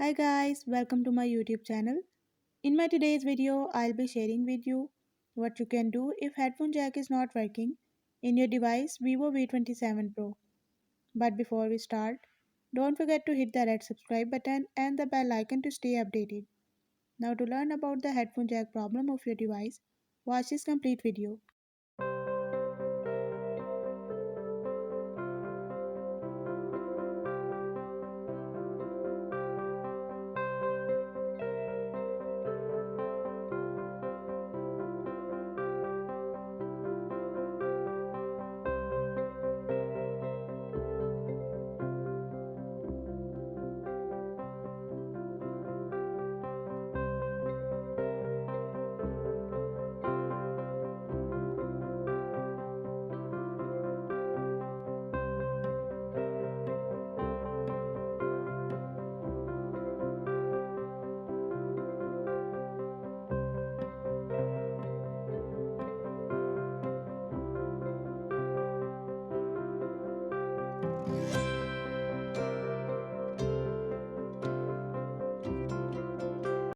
Hi guys, welcome to my YouTube channel. In my today's video, I'll be sharing with you what you can do if headphone jack is not working in your device Vivo V27 Pro. But before we start, don't forget to hit the red subscribe button and the bell icon to stay updated. Now to learn about the headphone jack problem of your device, watch this complete video.